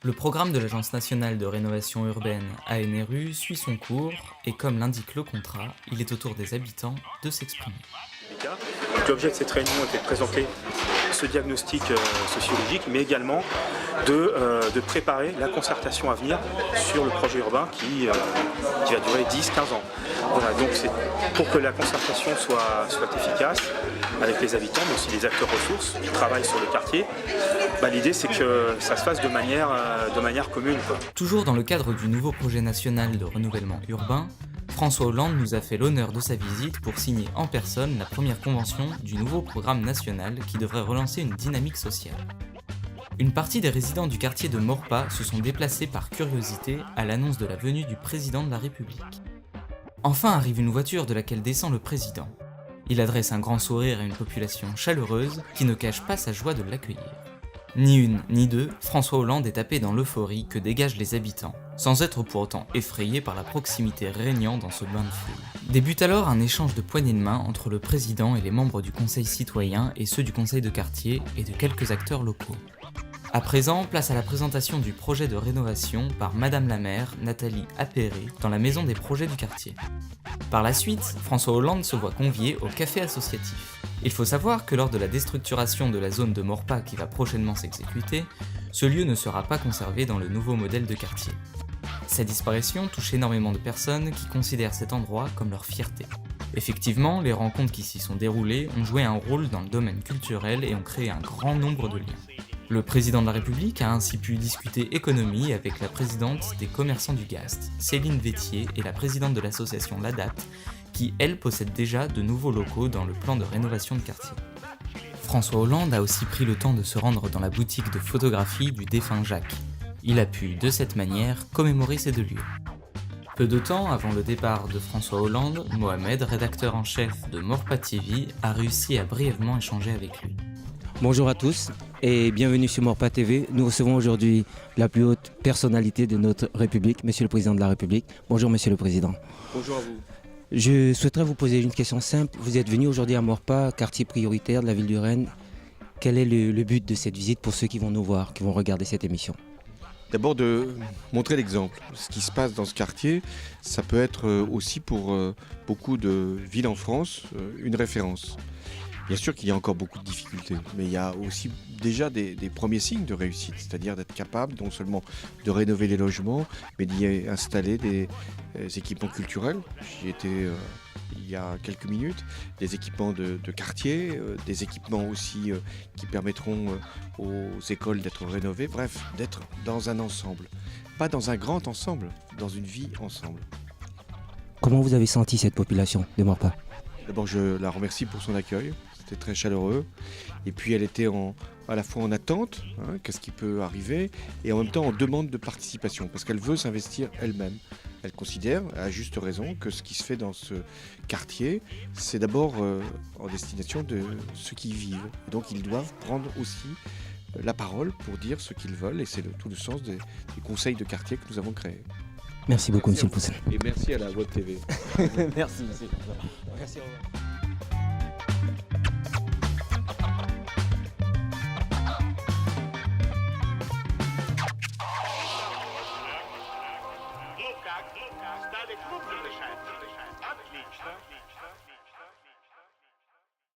Le programme de l'Agence nationale de rénovation urbaine ANRU suit son cours et comme l'indique le contrat, il est au tour des habitants de s'exprimer. Donc, l'objet de cette réunion était de présenter ce diagnostic sociologique, mais également de préparer la concertation à venir sur le projet urbain qui va durer 10-15 ans. Voilà, donc c'est pour que la concertation soit efficace avec les habitants, mais aussi les acteurs ressources qui travaillent sur le quartier. L'idée c'est que ça se fasse de manière commune, quoi. Toujours dans le cadre du nouveau projet national de renouvellement urbain, François Hollande nous a fait l'honneur de sa visite pour signer en personne la première convention du nouveau programme national qui devrait relancer une dynamique sociale. Une partie des résidents du quartier de Maurepas se sont déplacés par curiosité à l'annonce de la venue du président de la République. Enfin arrive une voiture de laquelle descend le président. Il adresse un grand sourire à une population chaleureuse qui ne cache pas sa joie de l'accueillir. Ni une, ni deux, François Hollande est tapé dans l'euphorie que dégagent les habitants, sans être pour autant effrayé par la proximité régnant dans ce bain de foule. Débute alors un échange de poignées de main entre le président et les membres du conseil citoyen et ceux du conseil de quartier et de quelques acteurs locaux. À présent, place à la présentation du projet de rénovation par Madame la maire, Nathalie Appéré, dans la maison des projets du quartier. Par la suite, François Hollande se voit convié au café associatif. Il faut savoir que lors de la déstructuration de la zone de Maurepas qui va prochainement s'exécuter, ce lieu ne sera pas conservé dans le nouveau modèle de quartier. Sa disparition touche énormément de personnes qui considèrent cet endroit comme leur fierté. Effectivement, les rencontres qui s'y sont déroulées ont joué un rôle dans le domaine culturel et ont créé un grand nombre de liens. Le président de la République a ainsi pu discuter économie avec la présidente des commerçants du Gast, Céline Vétier, et la présidente de l'association L'Adapte, qui, elle, possède déjà de nouveaux locaux dans le plan de rénovation de quartier. François Hollande a aussi pris le temps de se rendre dans la boutique de photographie du défunt Jacques. Il a pu, de cette manière, commémorer ces deux lieux. Peu de temps avant le départ de François Hollande, Mohamed, rédacteur en chef de Maurepas TV, a réussi à brièvement échanger avec lui. Bonjour à tous et bienvenue sur Maurepas TV. Nous recevons aujourd'hui la plus haute personnalité de notre République, Monsieur le Président de la République. Bonjour Monsieur le Président. Bonjour à vous. Je souhaiterais vous poser une question simple. Vous êtes venu aujourd'hui à Maurepas, quartier prioritaire de la ville de Rennes. Quel est le but de cette visite pour ceux qui vont nous voir, qui vont regarder cette émission ? D'abord de montrer l'exemple. Ce qui se passe dans ce quartier, ça peut être aussi pour beaucoup de villes en France une référence. Bien sûr qu'il y a encore beaucoup de difficultés, mais il y a aussi déjà des premiers signes de réussite, c'est-à-dire d'être capable non seulement de rénover les logements, mais d'y installer des équipements culturels. J'y étais il y a quelques minutes, des équipements de quartier, des équipements aussi qui permettront aux écoles d'être rénovées, bref, d'être dans un ensemble. Pas dans un grand ensemble, dans une vie ensemble. Comment vous avez senti cette population de Maurepas ? D'abord, je la remercie pour son accueil. C'était très chaleureux. Et puis, elle était à la fois en attente, qu'est-ce qui peut arriver, et en même temps en demande de participation, parce qu'elle veut s'investir elle-même. Elle considère, à juste raison, que ce qui se fait dans ce quartier, c'est d'abord en destination de ceux qui y vivent. Et donc, ils doivent prendre aussi la parole pour dire ce qu'ils veulent, et c'est tout le sens des conseils de quartier que nous avons créés. Merci beaucoup, Monsieur le Président. Et merci à la Web TV. Merci, Monsieur. Merci, au revoir.